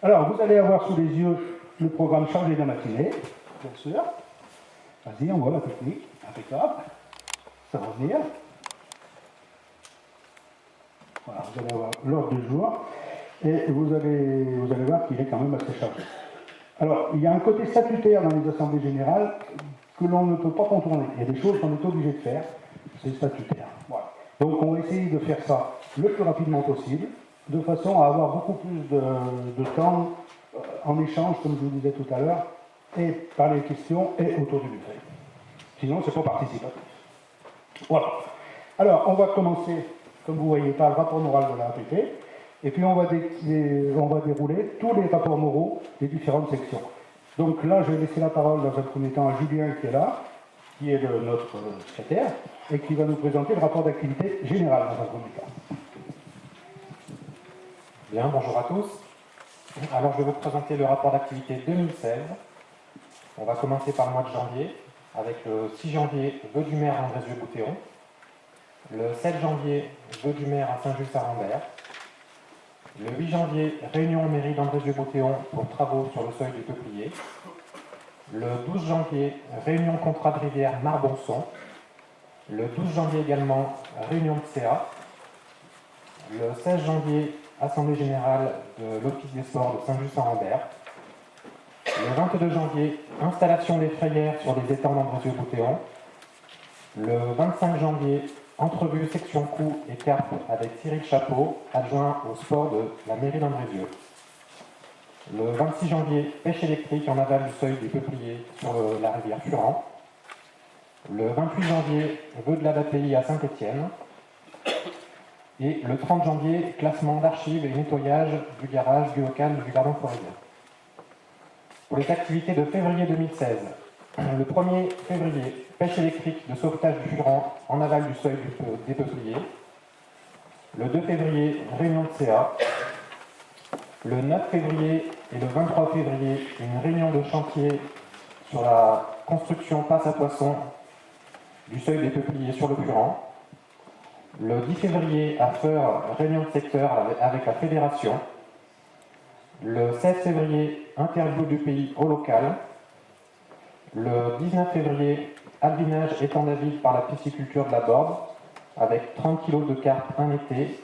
Alors, vous allez avoir sous les yeux le programme chargé de la matinée, bien sûr. Vas-y, on voit la technique. Impeccable. Ça va venir. Voilà, vous allez avoir l'ordre du jour. Et vous allez voir qu'il est quand même assez chargé. Alors, il y a un côté statutaire dans les assemblées générales que l'on ne peut pas contourner. Il y a des choses qu'on est obligé de faire. C'est statutaire. Voilà. Donc, on va essayer de faire ça le plus rapidement possible, de façon à avoir beaucoup plus de temps en échange, comme je vous disais tout à l'heure, et par les questions et autour du buffet. Sinon, c'est pas participatif. Voilà. Alors, on va commencer, comme vous voyez, par le rapport moral de la RAPP, et puis on va dérouler tous les rapports moraux des différentes sections. Donc là, je vais laisser la parole dans un premier temps à Julien qui est là, qui est notre secrétaire, et qui va nous présenter le rapport d'activité générale dans un premier temps. Bien, bonjour à tous. Alors, je vais vous présenter le rapport d'activité 2016. On va commencer par le mois de janvier, avec le 6 janvier, vœu du maire à Andrézieux-Bouthéon. Le 7 janvier, vœu du maire à Saint-Just-à-Rambert. Le 8 janvier, réunion en mairie d'Andrézieux-Bouthéon pour travaux sur le seuil du peuplier. Le 12 janvier, réunion contrat de rivière Marbonçon. Le 12 janvier également, réunion de CA. Le 16 janvier, assemblée générale de l'Office des sports de Saint-Just-à-Rambert. Le 22 janvier, installation des frayères sur les étangs d'Andrézieux-Bouthéon. Le 25 janvier, entrevue section cou et carpe avec Cyril Chapeau, adjoint au sport de la mairie d'Andrézieux. Le 26 janvier, pêche électrique en aval du seuil du peuplier sur la rivière Furan. Le 28 janvier, vœu de la d'API à Saint-Étienne. Et le 30 janvier, classement d'archives et nettoyage du garage, du local du jardin forêtien. Pour les activités de février 2016, le 1er février, pêche électrique de sauvetage du Furan en aval du seuil des peupliers. Le 2 février, réunion de CA. Le 9 février et le 23 février, une réunion de chantier sur la construction passe à poisson du seuil des peupliers sur le Furan. Le 10 février, à Feur, réunion de secteur avec la fédération. Le 16 février, interview du pays au local. Le 19 février, albinage étang David par la pisciculture de la Borde, avec 30 kg de carpe un été,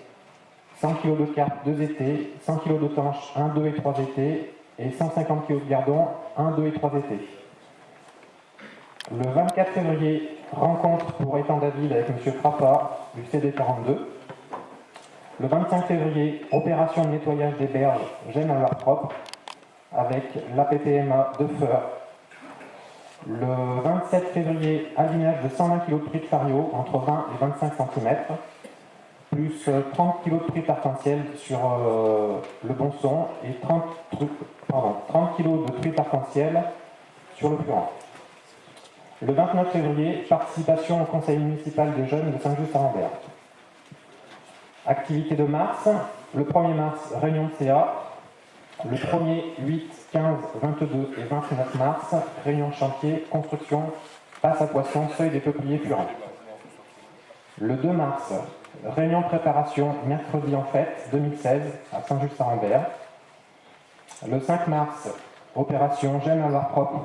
100 kg de carpe 2 étés, 100 kg de tanche 1, 2 et 3 étés, et 150 kg de gardon 1, 2 et 3 étés. Le 24 février, rencontre pour étang David avec M. Frappa du CD42. Le 25 février, opération de nettoyage des berges Gênes à l'air propre avec l'APPMA de Feur. Le 27 février, albinage de 120 kg de prix de fario entre 20 et 25 cm, plus 30 kg de prix arc-en-ciel sur le Bonson et 30 kg de truite arc-en-ciel sur le Furan. Le 29 février, participation au conseil municipal des jeunes de Saint-Just-à-Rambert. Activité de mars, le 1er mars, réunion de CA. Le 1er, 8, 15, 22 et 29 mars, réunion chantier, construction, passe à poisson, seuil des peupliers Furan. Le 2 mars, réunion préparation, mercredi en fête, 2016, à Saint-Just-à-Rambert. Le 5 mars, opération Gênes à l'air propre,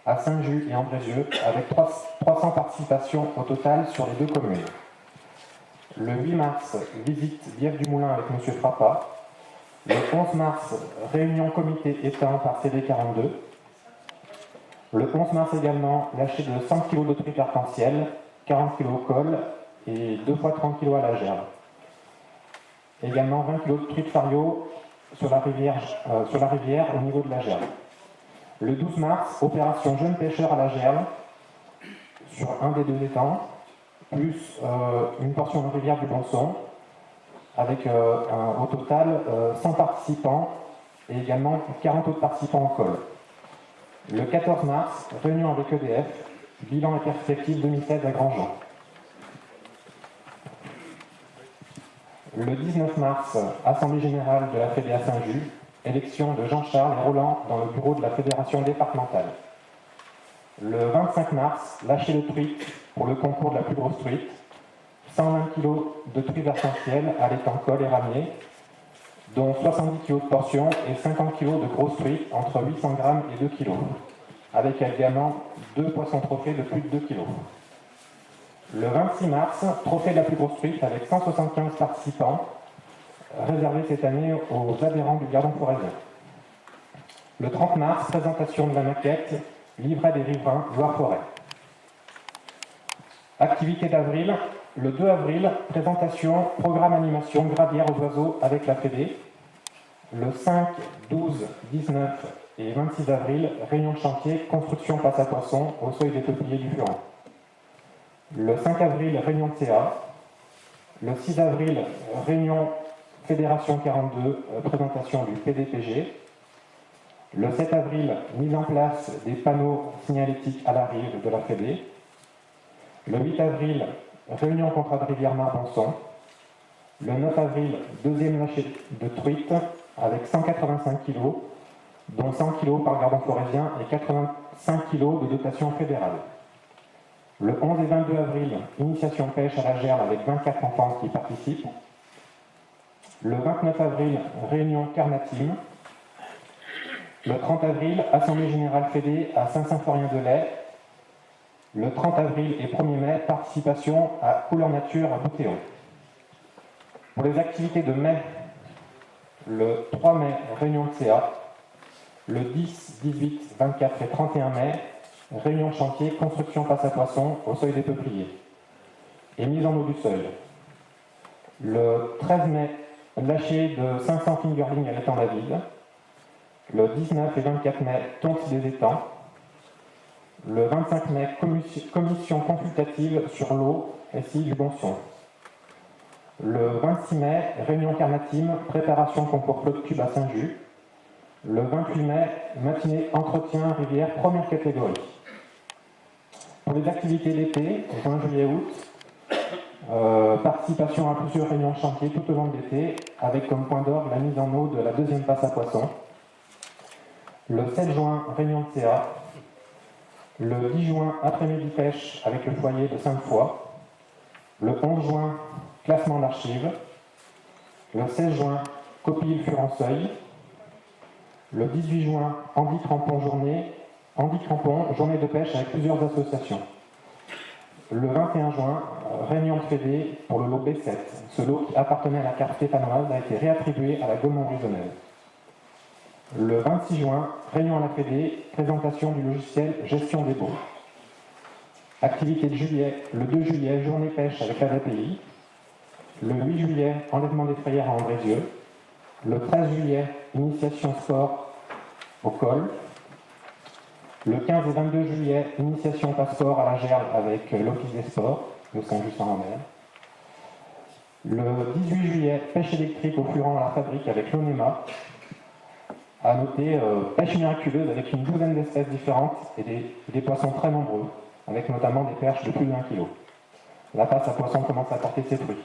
à Saint-Just et Andrézieux, avec 300 participations au total sur les deux communes. Le 8 mars, visite Bièvre du Moulin avec M. Frappa. Le 11 mars, réunion comité étang par CD42. Le 11 mars également, lâcher de 100 kg de truite arc-en-ciel, 40 kg au col et 2 fois 30 kg à la gerbe. Également 20 kg de truite fario sur la rivière au niveau de la gerbe. Le 12 mars, opération jeune pêcheur à la gerbe sur un des deux étangs, plus une portion de rivière du Bonson, avec au total 100 participants et également 40 autres participants en col. Le 14 mars, réunion avec EDF, bilan et perspective 2016 à Grandjean. Le 19 mars, assemblée générale de la FEDEA Saint-Just, élection de Jean-Charles et Roland dans le bureau de la fédération départementale. Le 25 mars, lâcher de truite pour le concours de la plus grosse truite, 120 kg de truite arc-en-ciel à l'étang col et ramier, dont 70 kg de portions et 50 kg de grosses truites entre 800 grammes et 2 kg, avec également 2 poissons trophées de plus de 2 kg. Le 26 mars, trophée de la plus grosse truite avec 175 participants, réservé cette année aux adhérents du Gardon forésien. Le 30 mars, présentation de la maquette, livret des riverains, Loire-Forêt. Activité d'avril, le 2 avril, présentation, programme animation, gradière aux oiseaux avec la Fédé. Le 5, 12, 19 et 26 avril, réunion de chantier, construction passe à poisson au seuil des peupliers du Furon. Le 5 avril, réunion de CA. Le 6 avril, réunion Fédération 42, présentation du PDPG. Le 7 avril, mise en place des panneaux signalétiques à la rive de la Fédé. Le 8 avril, réunion contrat de Rivière-Marbonçon. Le 9 avril, deuxième lâcher de truite avec 185 kg, dont 100 kg par Gardon forésien et 85 kg de dotation fédérale. Le 11 et 22 avril, initiation pêche à la gerbe avec 24 enfants qui participent. Le 29 avril, réunion Carnatim. Le 30 avril, Assemblée Générale Fédé à Saint-Symphorien-de-Lay. Le 30 avril et 1er mai, participation à Couleur Nature à Boutéon. Pour les activités de mai, le 3 mai, réunion de CA. Le 10, 18, 24 et 31 mai, réunion de chantier, construction passe à poisson au seuil des peupliers. Et mise en eau du seuil. Le 13 mai, lâcher de 500 fingerlings à l'étang David. Le 19 et 24 mai, tonte des étangs. Le 25 mai, commission consultative sur l'eau, SI du Bonson. Le 26 mai, réunion Carnatim, préparation concours Claude Cube à Saint-Just. Le 28 mai, matinée entretien rivière première catégorie. Pour les activités d'été, juin, juillet, août, participation à plusieurs réunions de chantier tout au long de l'été, avec comme point d'orgue la mise en eau de la deuxième passe à poisson. Le 7 juin, réunion de CA. Le 10 juin, après-midi pêche avec le foyer de Sainte-Foy. Le 11 juin, classement d'archives. Le 16 juin, copie le Furon-Seuil. Le 18 juin, Andy Crampon journée de pêche avec plusieurs associations. Le 21 juin, réunion de Fédé pour le lot B7. Ce lot qui appartenait à la carte stéphanoise a été réattribué à la Gaumont-Brisonnelle. Le 26 juin, réunion à la Fédé, présentation du logiciel Gestion des baux. Activité de juillet, le 2 juillet, journée pêche avec la VPI. Le 8 juillet, enlèvement des frayères à Andrézieux. Le 13 juillet, initiation sport au col. Le 15 et 22 juillet, initiation passeport à la gerbe avec l'Office des sports, le Saint-Just-en-Mer. Le 18 juillet, pêche électrique au Furon à la fabrique avec l'ONEMA. À noter, pêche miraculeuse avec une douzaine d'espèces différentes et des poissons très nombreux, avec notamment des perches de plus d'1 kilo. La passe à poisson commence à porter ses fruits.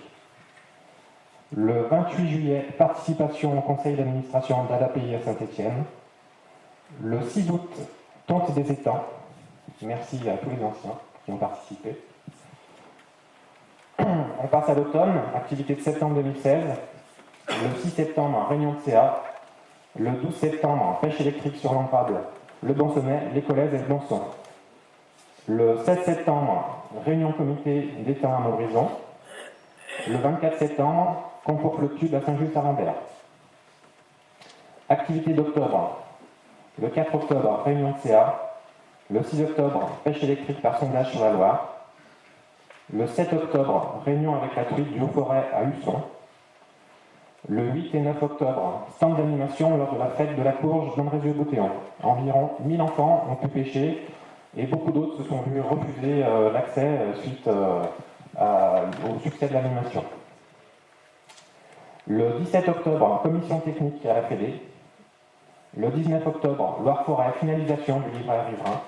Le 28 juillet, participation au conseil d'administration d'ADAPI à Saint-Étienne. Le 6 août, tonte des étangs. Merci à tous les anciens qui ont participé. On passe à l'automne, activité de septembre 2016. Le 6 septembre, réunion de CA. Le 12 septembre, pêche électrique sur Lampable, le Bonsonnet, les Collèzes et le Bonson. Le 7 septembre, réunion comité d'étang à Montbrison. Le 24 septembre, concours Claude Cube à Saint-Just-à-Rambert. Activité d'octobre. Le 4 octobre, réunion de CA. Le 6 octobre, pêche électrique par sondage sur la Loire. Le 7 octobre, réunion avec la truite du Haut-Forêt à Husson. Le 8 et 9 octobre, stand d'animation lors de la fête de la courge d'Andrézieux-Boutéon. Environ 1000 enfants ont pu pêcher et beaucoup d'autres se sont vus refuser l'accès suite au succès de l'animation. Le 17 octobre, commission technique à la Fédé. Le 19 octobre, Loire-Forêt, finalisation du livret à riverains.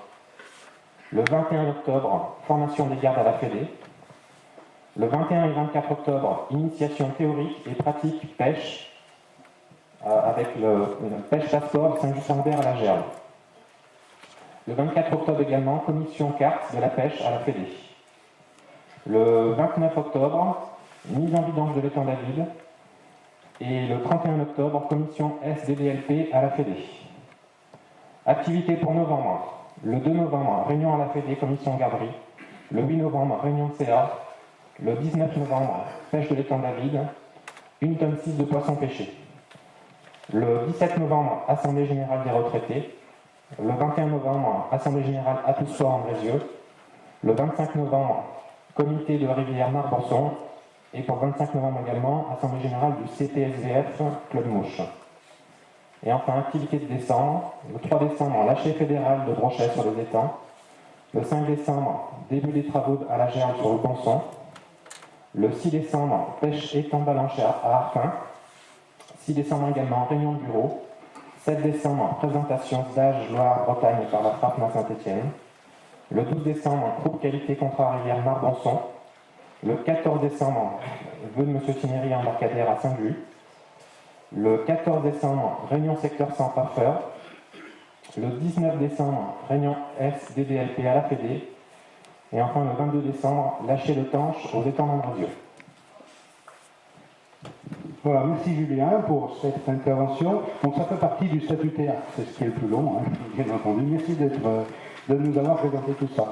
Le 21 octobre, formation des gardes à la Fédé. Le 21 et 24 octobre, initiation théorique et pratique pêche avec le pêche passeport Saint-Just-en-Mer à la gerbe. Le 24 octobre également, commission carte de la pêche à la Fédé. Le 29 octobre, mise en vidange de l'étang David. Et le 31 octobre, commission SDDLP à la Fédé. Activité pour novembre. Le 2 novembre, réunion à la Fédé, commission garderie. Le 8 novembre, réunion de CA. Le 19 novembre, pêche de l'étang David. 1,6 tonne de poissons pêchés. Le 17 novembre, assemblée générale des retraités. Le 21 novembre, assemblée générale à Toussoir en Brézieux. Le 25 novembre, comité de la rivière Marbançon. Et pour le 25 novembre également, assemblée générale du CPSVF Club Mouche. Et enfin, activité de décembre. Le 3 décembre, lâcher fédéral de Brochet sur les étangs. Le 5 décembre, début des travaux à la Gerle sur le Ponçon. Le 6 décembre, pêche étang Balanchère à Arfin. 6 décembre également, réunion de bureau. 7 décembre, présentation stage Loire-Bretagne par la FRAPNA Saint-Étienne. Le 12 décembre, groupe qualité contrat rivière Marbançon. Le 14 décembre, vœu de M. Tinéry embarcadère à Saint-Glu. Le 14 décembre, réunion secteur sans parfeur. Le 19 décembre, réunion SDDLP à la Fédé. Et enfin, le 22 décembre, lâcher le tanche aux étangs d'Andrézieux. Voilà, merci Julien pour cette intervention. Donc ça fait partie du statutaire, c'est ce qui est le plus long, hein, bien entendu. Merci de nous avoir présenté tout ça.